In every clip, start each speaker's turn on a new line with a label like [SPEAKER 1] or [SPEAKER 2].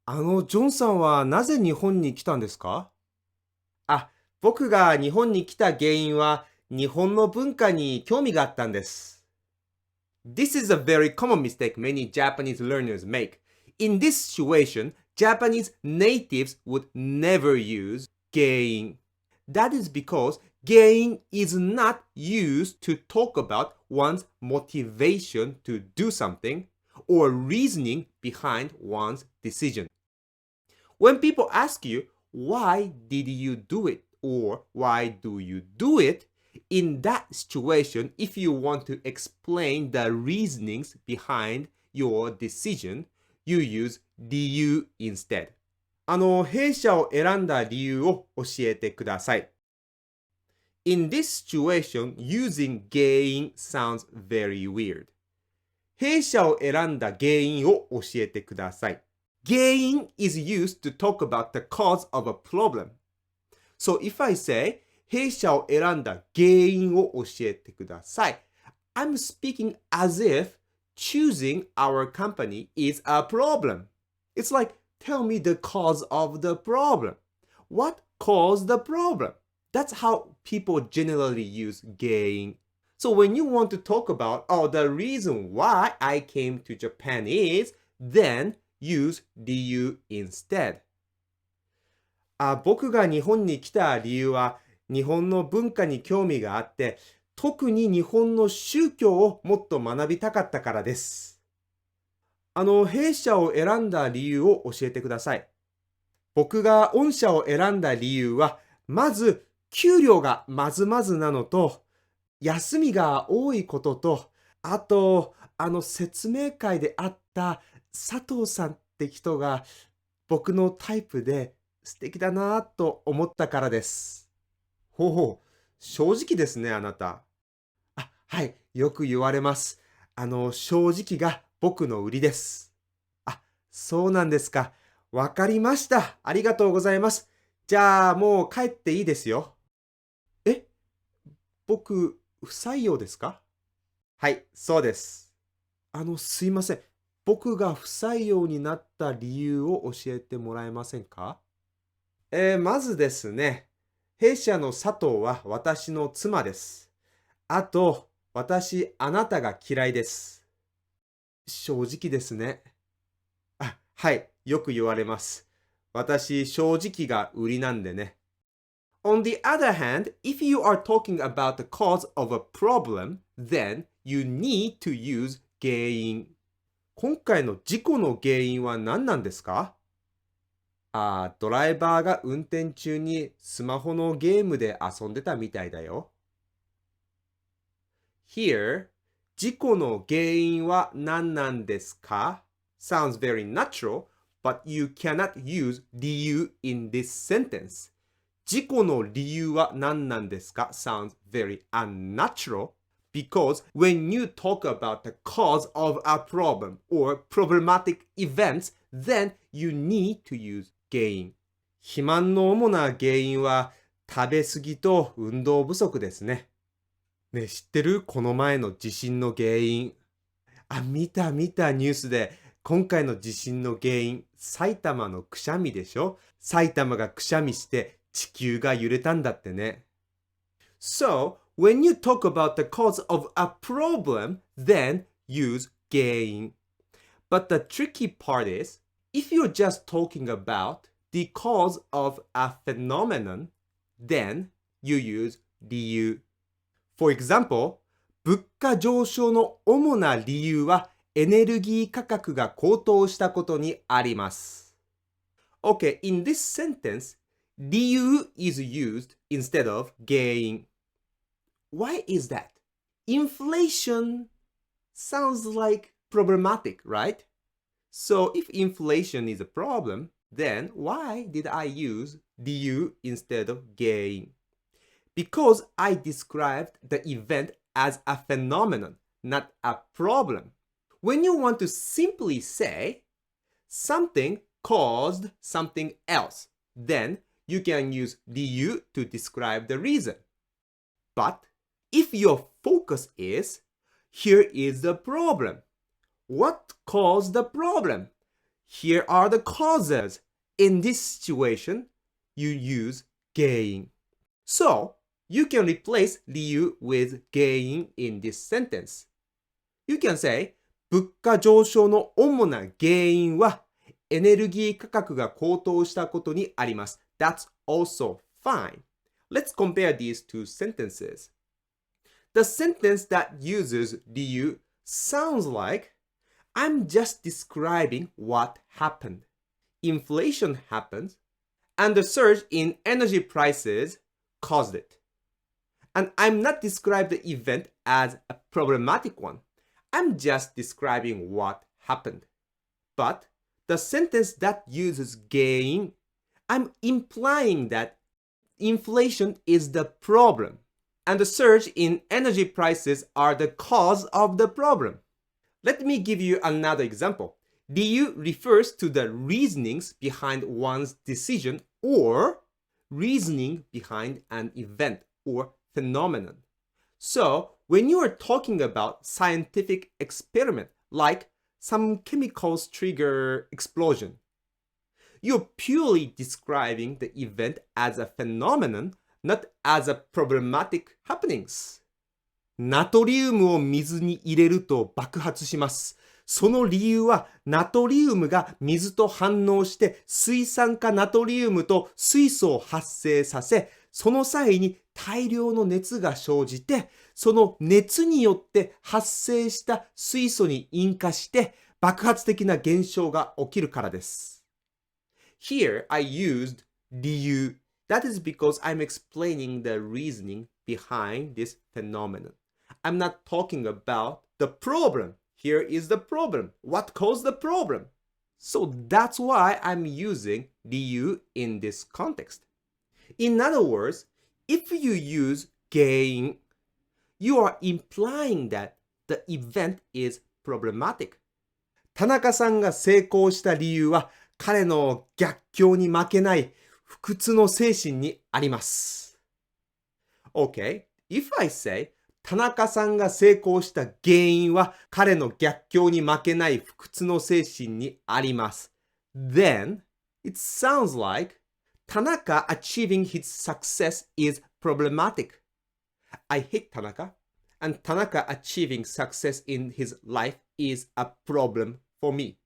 [SPEAKER 1] ジョンさんはなぜ日本に来たんですか？あ、僕が日本に来た原因は日本の文化に興味があったんです。This is a very common mistake many Japanese learners make. In this situation, Japanese natives would never use 原因. That is because 原因 is not used to talk about one's motivation to do something or reasoning behind one's decision. When people ask you, why did you do it? Or why do you do it? In that situation, if you want to explain the reasonings behind your decision, you use 理由 instead. 弊社を選んだ理由を教えてください。In this situation, using 原因 sounds very weird. 弊社を選んだ原因を教えてください。原因 is used to talk about the cause of a problem. So if I say 弊社を選んだ原因を教えてください、I'm speaking as if choosing our company is a problem. It's like, tell me the cause of the problem. What caused the problem? That's how people generally use 原因. So when you want to talk about, the reason why I came to Japan is, then use 理由 instead. 僕が日本に来た理由は日本の文化に興味があって、特に日本の宗教をもっと学びたかったからです。弊社を選んだ理由を教えてください。僕が御社を選んだ理由は、まず給料がまずまずなのと、休みが多いことと、あと、説明会で会った佐藤さんって人が僕のタイプで素敵だなぁと思ったからです。ほうほう、正直ですね、あなた。はい、よく言われます。正直が僕の売りです。そうなんですか。わかりました。ありがとうございます。じゃあ、もう帰っていいですよ。え、僕、不採用ですか？はい、そうです。すいません。僕が不採用になった理由を教えてもらえませんか？まずですね、弊社の佐藤は私の妻です。あと、あなたが嫌いです。正直ですね。はい、よく言われます。私、正直が売りなんでね。On the other hand, if you are talking about the cause of a problem, then you need to use 原因。今回の事故の原因は何なんですか？ドライバーが運転中にスマホのゲームで遊んでたみたいだよ。Here, 事故の原因は何なんですか sounds very natural, but you cannot use 理由 in this sentence. 事故の理由は何なんですか sounds very unnatural because when you talk about the cause of a problem or problematic events, then you need to use 原因。肥満の主な原因は食べ過ぎと運動不足ですね。ねえ、知ってる？この前の地震の原因。見たニュースで、今回の地震の原因、埼玉のくしゃみでしょ？埼玉がくしゃみして地球が揺れたんだってね。So, when you talk about the cause of a problem, then use 原因。But the tricky part is, if you're just talking about the cause of a phenomenon, then you use 理由。For example, 物価上昇の主な理由はエネルギー価格が高騰したことにあります。Okay, in this sentence, 理由 is used instead of 原因。Why is that? Inflation sounds like problematic, right? So if inflation is a problem, then why did I use 理由 instead of 原因？Because I described the event as a phenomenon, not a problem. When you want to simply say something caused something else, then you can use 理由 to describe the reason. But if your focus is, here is the problem. What caused the problem? Here are the causes. In this situation, you use 原因. So, you can replace 理由 with 原因 in this sentence. You can say, 物価上昇の主な原因はエネルギー価格が高騰したことにあります。That's also fine. Let's compare these two sentences. The sentence that uses 理由 sounds like I'm just describing what happened. Inflation happened, and the surge in energy prices caused it. And I'm not describing the event as a problematic one. I'm just describing what happened. But the sentence that uses 原因, I'm implying that inflation is the problem, and the surge in energy prices are the cause of the problem. Let me give you another example. 理由 refers to the reasonings behind one's decision or reasoning behind an event or phenomenon. So, when you are talking about scientific experiment, like some chemicals trigger explosion, you're purely describing the event as a phenomenon, not as a problematic happenings. ナトリウムを水に入れると爆発します。その理由はナトリウムが水と反応して水酸化ナトリウムと水素を発生させ、その際に大量の熱が生じて、その熱によって発生した水素に引火して爆発的な現象が起きるからです。Here I used 理由. That is because I'm explaining the reasoning behind this phenomenon. I'm not talking about the problem. Here is the problem. What caused the problem? So that's why I'm using 理由 in this context. In other words, if you use 原因, you are implying that the event is problematic. 田中さんが成功した理由は彼の逆境に負けない不屈の精神にあります。Okay, if I say 田中さんが成功した原因は彼の逆境に負けない不屈の精神にあります。Then, it sounds like Tanaka achieving his success is problematic. I hate Tanaka, and Tanaka achieving success in his life is a problem for me.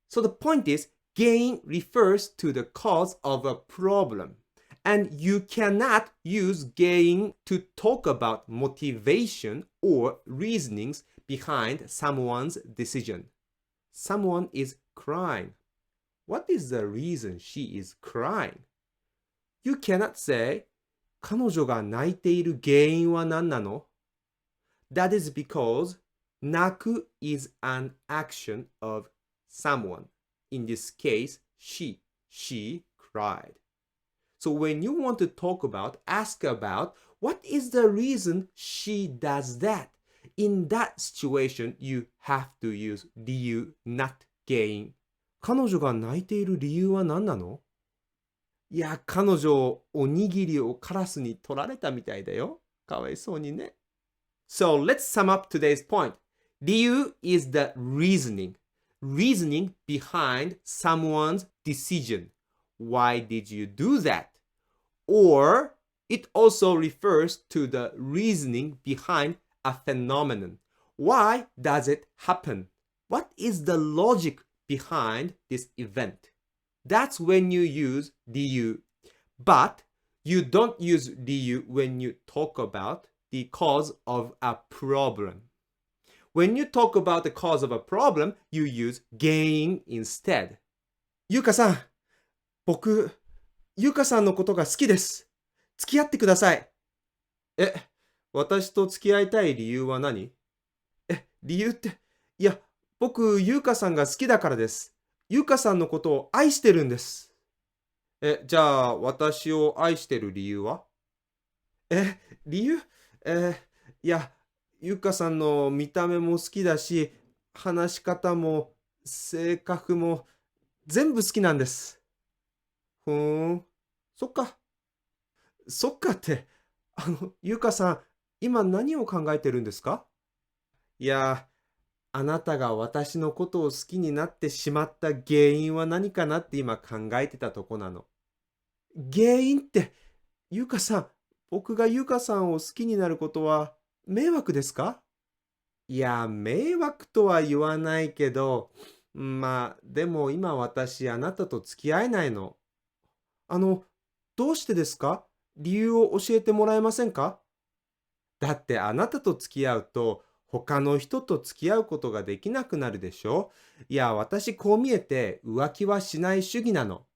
[SPEAKER 1] So the point is, 原因 refers to the cause of a problem. And you cannot use 原因 to talk about motivation or reasonings behind someone's decision. Someone is crying. What is the reason she is crying? You cannot say, 彼女が泣いている原因は何なの? That is because 泣く is an action of someone. In this case, she cried. So when you want to talk about, ask about, what is the reason she does that? In that situation, you have to use 理由, not 原因. 彼女が泣いている理由は何なの? いや、彼女、おにぎりをカラスに取られたみたいだよ。かわいそうにね。So let's sum up today's point. 理由 is the reasoning behind someone's decision. Why did you do that? Or it also refers to the reasoning behind a phenomenon. Why does it happen? What is the logic behind this event? That's when you use 理由. But you don't use 理由 when you talk about the cause of a problem. When you talk about the cause of a problem, you use 原因 instead. ゆうかさん、僕、ゆうかさんのことが好きです。付き合ってください。え、私と付き合いたい理由は何？理由って、いや、僕、ゆうかさんが好きだからです。ゆうかさんのことを愛してるんです。じゃあ、私を愛してる理由は？理由？いや、ゆうかさんの見た目も好きだし、話し方も、性格も、全部好きなんです。そっか。そっかって、ゆうかさん、今何を考えてるんですか？いや、あなたが私のことを好きになってしまった原因は何かなって今考えてたとこなの。原因って、ゆかさん、僕がゆかさんを好きになることは迷惑ですか？いや、迷惑とは言わないけど、まあ、でも今私あなたと付き合えないの。あの、どうしてですか？理由を教えてもらえませんか？だってあなたと付き合うと、他の人と付き合うことができなくなるでしょ？いや、私こう見えて浮気はしない主義なの。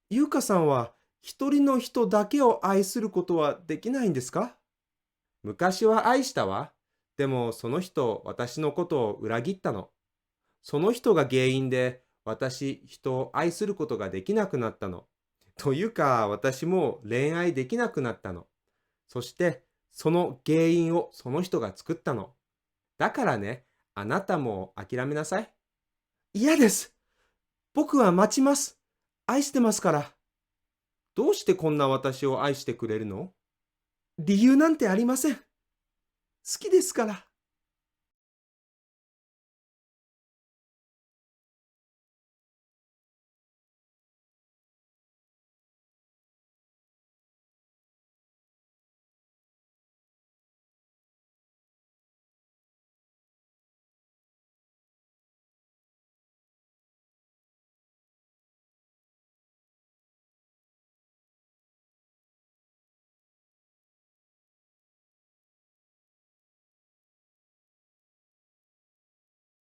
[SPEAKER 1] ゆうかさんは一人の人だけを愛することはできないんですか？昔は愛したわ。でもその人、私のことを裏切ったの。その人が原因で私、人を愛することができなくなったの。というか、私も恋愛できなくなったの。そして、その原因をその人が作ったの。だからね、あなたも諦めなさい。嫌です。僕は待ちます。愛してますから。どうしてこんな私を愛してくれるの？理由なんてありません。好きですから。